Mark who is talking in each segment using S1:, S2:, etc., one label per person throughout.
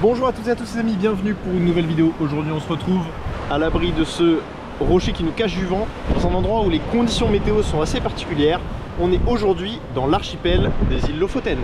S1: Bonjour à toutes et à tous les amis, bienvenue pour une nouvelle vidéo. Aujourd'hui on se retrouve à l'abri de ce rocher qui nous cache du vent, dans un endroit où les conditions météo sont assez particulières. On est aujourd'hui dans l'archipel des îles Lofoten.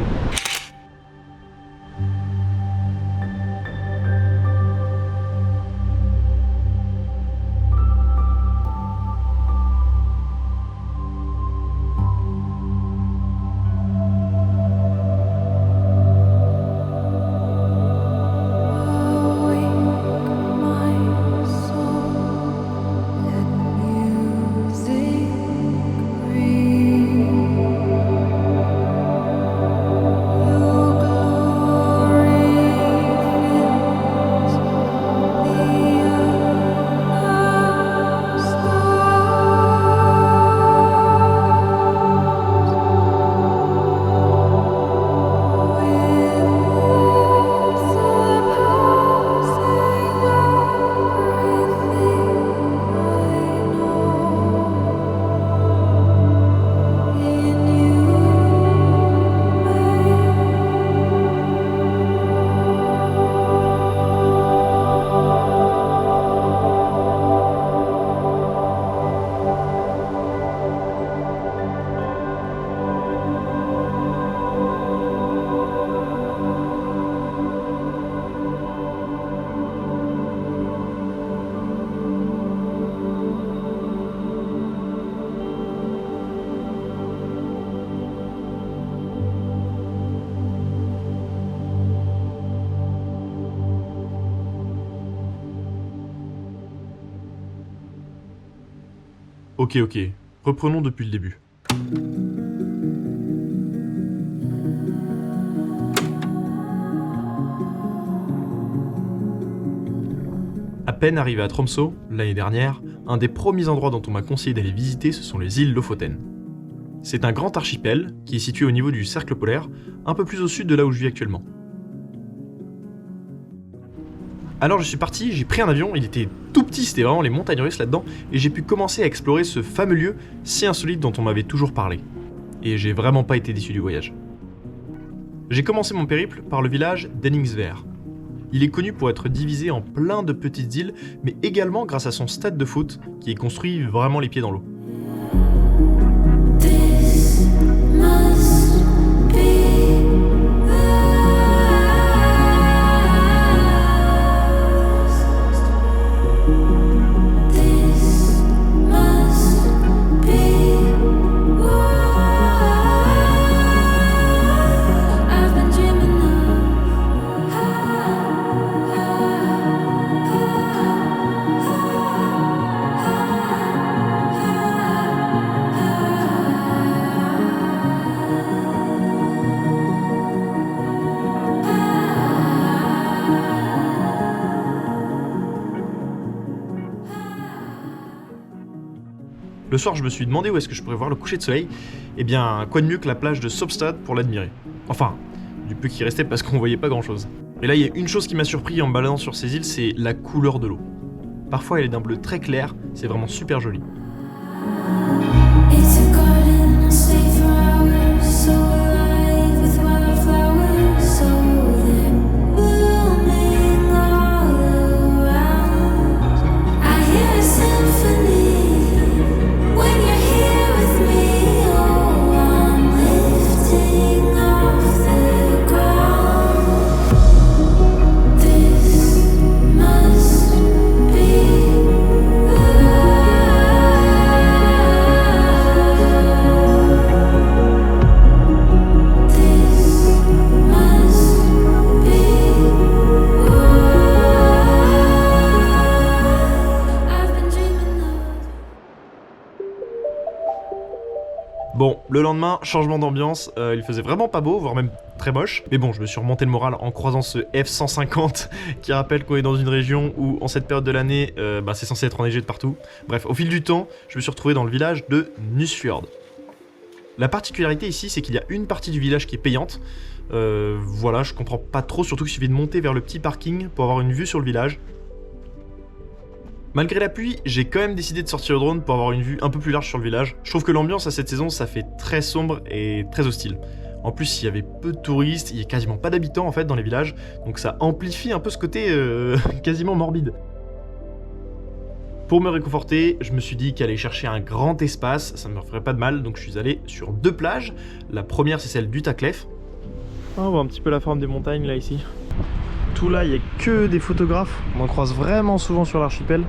S2: Ok, reprenons depuis le début. À peine arrivé à Tromsø, l'année dernière, un des premiers endroits dont on m'a conseillé d'aller visiter, ce sont les îles Lofoten. C'est un grand archipel qui est situé au niveau du cercle polaire, un peu plus au sud de là où je vis actuellement. Alors je suis parti, j'ai pris un avion, il était tout petit, c'était vraiment les montagnes russes là-dedans, et j'ai pu commencer à explorer ce fameux lieu si insolite dont on m'avait toujours parlé. Et j'ai vraiment pas été déçu du voyage. J'ai commencé mon périple par le village d'Enningsvær. Il est connu pour être divisé en plein de petites îles, mais également grâce à son stade de foot, qui est construit vraiment les pieds dans l'eau. Le soir, je me suis demandé où est-ce que je pourrais voir le coucher de soleil. Eh bien, quoi de mieux que la plage de Sopstad pour l'admirer. Enfin, du peu qui restait parce qu'on voyait pas grand-chose. Et là, il y a une chose qui m'a surpris en me baladant sur ces îles, c'est la couleur de l'eau. Parfois, elle est d'un bleu très clair, c'est vraiment super joli. Bon, le lendemain, changement d'ambiance, il faisait vraiment pas beau, voire même très moche. Mais bon, je me suis remonté le moral en croisant ce F-150 qui rappelle qu'on est dans une région où, en cette période de l'année, c'est censé être enneigé de partout. Bref, au fil du temps, je me suis retrouvé dans le village de Nusfjord. La particularité ici, c'est qu'il y a une partie du village qui est payante. Voilà, je comprends pas trop, surtout qu'il suffit de monter vers le petit parking pour avoir une vue sur le village. Malgré la pluie, j'ai quand même décidé de sortir le drone pour avoir une vue un peu plus large sur le village. Je trouve que l'ambiance à cette saison, ça fait très sombre et très hostile. En plus, il y avait peu de touristes, il y a quasiment pas d'habitants en fait dans les villages, donc ça amplifie un peu ce côté quasiment morbide. Pour me réconforter, je me suis dit qu'aller chercher un grand espace, ça ne me ferait pas de mal, donc je suis allé sur 2 plages. La première, c'est celle d'Utaclef.
S1: Ah, on voit un petit peu la forme des montagnes là ici. Tout là, il n'y a que des photographes. On en croise vraiment souvent sur l'archipel.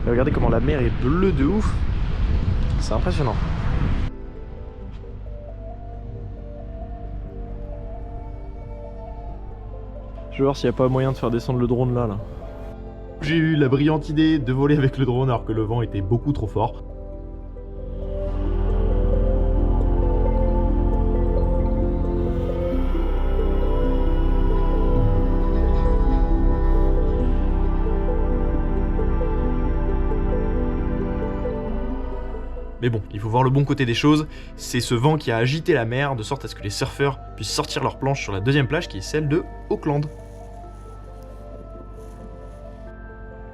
S1: Et regardez comment la mer est bleue de ouf. C'est impressionnant. Je vais voir s'il n'y a pas moyen de faire descendre le drone là.
S2: J'ai eu la brillante idée de voler avec le drone alors que le vent était beaucoup trop fort. Mais bon, il faut voir le bon côté des choses, c'est ce vent qui a agité la mer de sorte à ce que les surfeurs puissent sortir leurs planches sur la deuxième plage qui est celle de Auckland.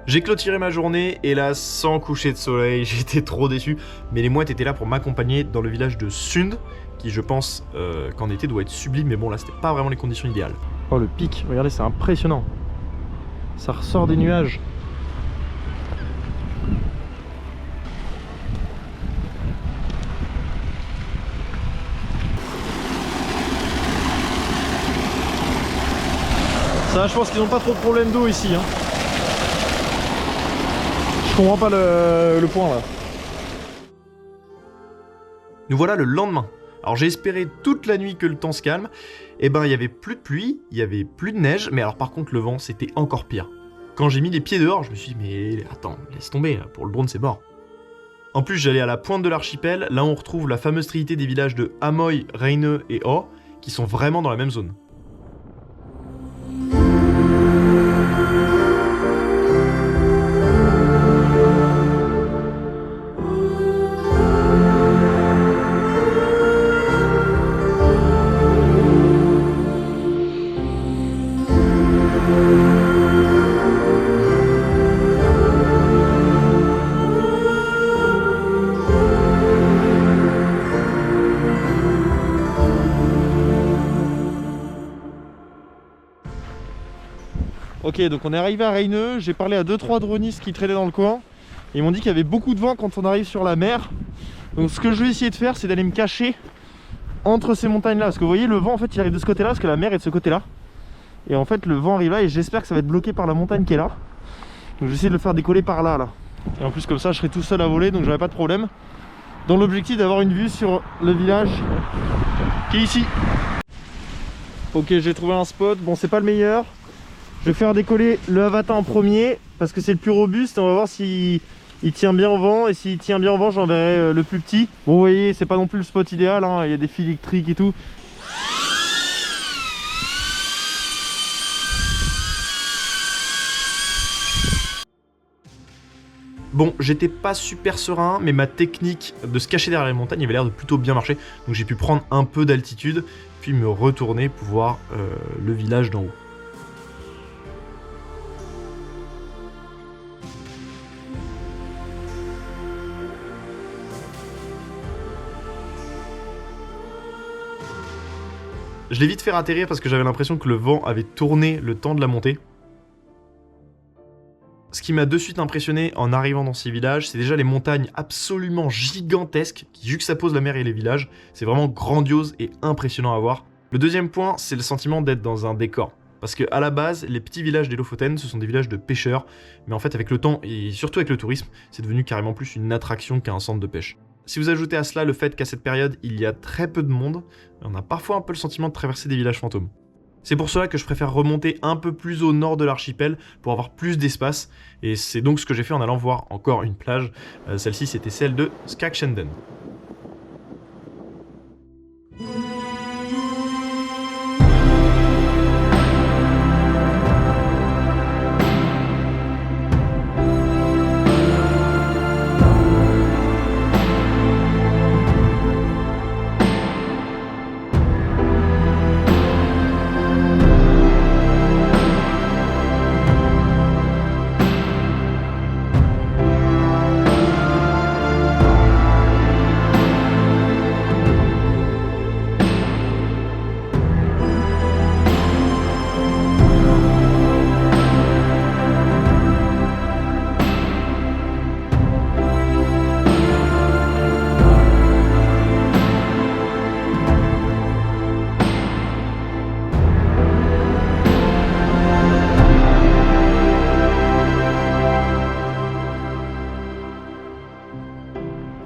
S2: J'ai clôturé ma journée et là, sans coucher de soleil, j'étais trop déçu, mais les mouettes étaient là pour m'accompagner dans le village de Sund, qui je pense qu'en été doit être sublime, mais bon là c'était pas vraiment les conditions idéales.
S1: Oh le pic, regardez, c'est impressionnant. Ça ressort des nuages. Ça, je pense qu'ils n'ont pas trop de problème d'eau ici. Hein. Je comprends pas le point là.
S2: Nous voilà le lendemain. Alors j'ai espéré toute la nuit que le temps se calme. Et ben il y avait plus de pluie, il y avait plus de neige, mais alors par contre le vent c'était encore pire. Quand j'ai mis les pieds dehors, je me suis dit mais attends, laisse tomber, pour le drone c'est mort. En plus j'allais à la pointe de l'archipel, là on retrouve la fameuse trinité des villages de Amoy, Reineux et O, qui sont vraiment dans la même zone.
S1: Ok, donc on est arrivé à Reineux, j'ai parlé à 2-3 dronistes qui traînaient dans le coin. Ils m'ont dit qu'il y avait beaucoup de vent quand on arrive sur la mer. Donc ce que je vais essayer de faire, c'est d'aller me cacher entre ces montagnes là. Parce que vous voyez, le vent en fait il arrive de ce côté là, parce que la mer est de ce côté là. Et en fait le vent arrive là et j'espère que ça va être bloqué par la montagne qui est là. Donc je vais essayer de le faire décoller par là. Et en plus comme ça je serai tout seul à voler, donc j'aurai pas de problème. Dans l'objectif d'avoir une vue sur le village qui est ici. Ok, j'ai trouvé un spot, bon c'est pas le meilleur. Je vais faire décoller le Havata en premier parce que c'est le plus robuste et on va voir s'il tient bien au vent, et s'il tient bien au vent j'enverrai le plus petit. Bon vous voyez c'est pas non plus le spot idéal, hein. Il y a des fils électriques et tout.
S2: Bon, j'étais pas super serein, mais ma technique de se cacher derrière les montagnes avait l'air de plutôt bien marcher. Donc j'ai pu prendre un peu d'altitude, puis me retourner pour voir le village d'en haut. Je l'ai vite fait atterrir parce que j'avais l'impression que le vent avait tourné le temps de la montée. Ce qui m'a de suite impressionné en arrivant dans ces villages, c'est déjà les montagnes absolument gigantesques qui juxtaposent la mer et les villages. C'est vraiment grandiose et impressionnant à voir. Le deuxième point, c'est le sentiment d'être dans un décor. Parce qu'à la base, les petits villages des Lofoten, ce sont des villages de pêcheurs. Mais en fait, avec le temps, et surtout avec le tourisme, c'est devenu carrément plus une attraction qu'un centre de pêche. Si vous ajoutez à cela le fait qu'à cette période, il y a très peu de monde, on a parfois un peu le sentiment de traverser des villages fantômes. C'est pour cela que je préfère remonter un peu plus au nord de l'archipel pour avoir plus d'espace, et c'est donc ce que j'ai fait en allant voir encore une plage. Celle-ci, c'était celle de Skagshenden.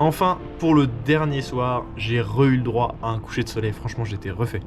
S2: enfin, pour le dernier soir, j'ai eu le droit à un coucher de soleil. Franchement, j'étais refait.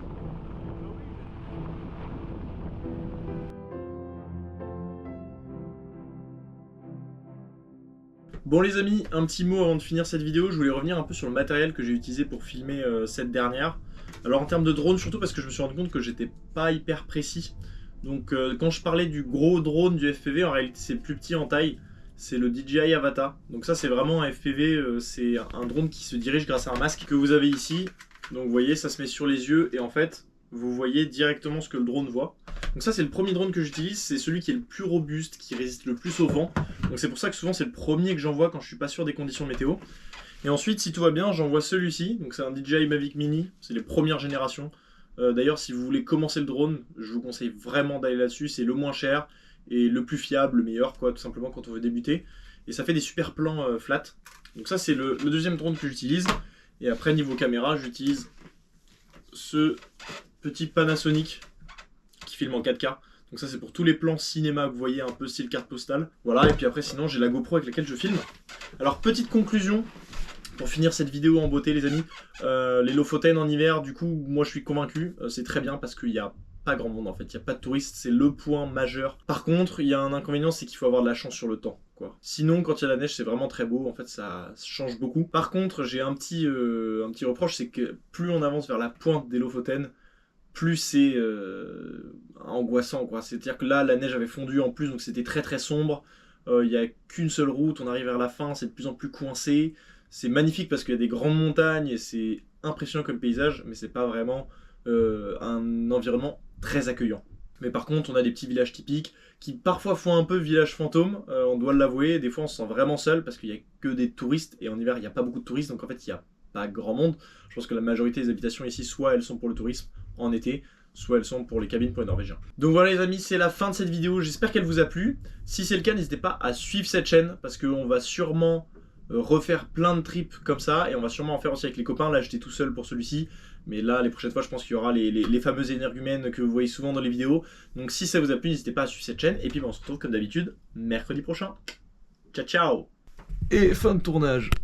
S1: Bon les amis, un petit mot avant de finir cette vidéo, je voulais revenir un peu sur le matériel que j'ai utilisé pour filmer cette dernière. Alors en termes de drone surtout parce que je me suis rendu compte que j'étais pas hyper précis. Donc quand je parlais du gros drone du FPV, en réalité c'est plus petit en taille, c'est le DJI Avata. Donc ça c'est vraiment un FPV, c'est un drone qui se dirige grâce à un masque que vous avez ici. Donc vous voyez, ça se met sur les yeux et en fait vous voyez directement ce que le drone voit. Donc ça c'est le premier drone que j'utilise, c'est celui qui est le plus robuste, qui résiste le plus au vent. Donc c'est pour ça que souvent c'est le premier que j'envoie quand je suis pas sûr des conditions météo. Et ensuite si tout va bien j'envoie celui-ci, donc c'est un DJI Mavic Mini, c'est les premières générations. D'ailleurs si vous voulez commencer le drone, je vous conseille vraiment d'aller là-dessus, c'est le moins cher et le plus fiable, le meilleur quoi, tout simplement quand on veut débuter. Et ça fait des super plans flat. Donc ça c'est le deuxième drone que j'utilise. Et après niveau caméra j'utilise ce petit Panasonic qui filme en 4K. Donc ça c'est pour tous les plans cinéma que vous voyez un peu style carte postale. Voilà, et puis après sinon j'ai la GoPro avec laquelle je filme. Alors petite conclusion, pour finir cette vidéo en beauté les amis, les Lofoten en hiver, du coup moi je suis convaincu, c'est très bien parce qu'il n'y a pas grand monde en fait, il n'y a pas de touristes, c'est le point majeur. Par contre il y a un inconvénient, c'est qu'il faut avoir de la chance sur le temps quoi. Sinon quand il y a la neige c'est vraiment très beau, en fait ça change beaucoup. Par contre j'ai un petit reproche, c'est que plus on avance vers la pointe des Lofoten, plus c'est angoissant quoi. C'est-à-dire que là la neige avait fondu en plus donc c'était très très sombre, il n'y a qu'une seule route, on arrive vers la fin, c'est de plus en plus coincé. C'est magnifique parce qu'il y a des grandes montagnes et c'est impressionnant comme paysage, mais c'est pas vraiment un environnement très accueillant. Mais par contre on a des petits villages typiques qui parfois font un peu village fantôme, on doit l'avouer, des fois on se sent vraiment seul parce qu'il n'y a que des touristes et en hiver il n'y a pas beaucoup de touristes donc en fait il n'y a pas grand monde. Je pense que la majorité des habitations ici soit elles sont pour le tourisme en été, soit elles sont pour les cabines pour les Norvégiens. Donc voilà les amis, c'est la fin de cette vidéo, j'espère qu'elle vous a plu. Si c'est le cas, n'hésitez pas à suivre cette chaîne parce qu'on va sûrement refaire plein de trips comme ça et on va sûrement en faire aussi avec les copains. Là j'étais tout seul pour celui-ci, mais là les prochaines fois je pense qu'il y aura les fameux énergumènes que vous voyez souvent dans les vidéos. Donc si ça vous a plu, n'hésitez pas à suivre cette chaîne et puis on se retrouve comme d'habitude mercredi prochain. Ciao ciao.
S2: Et fin de tournage.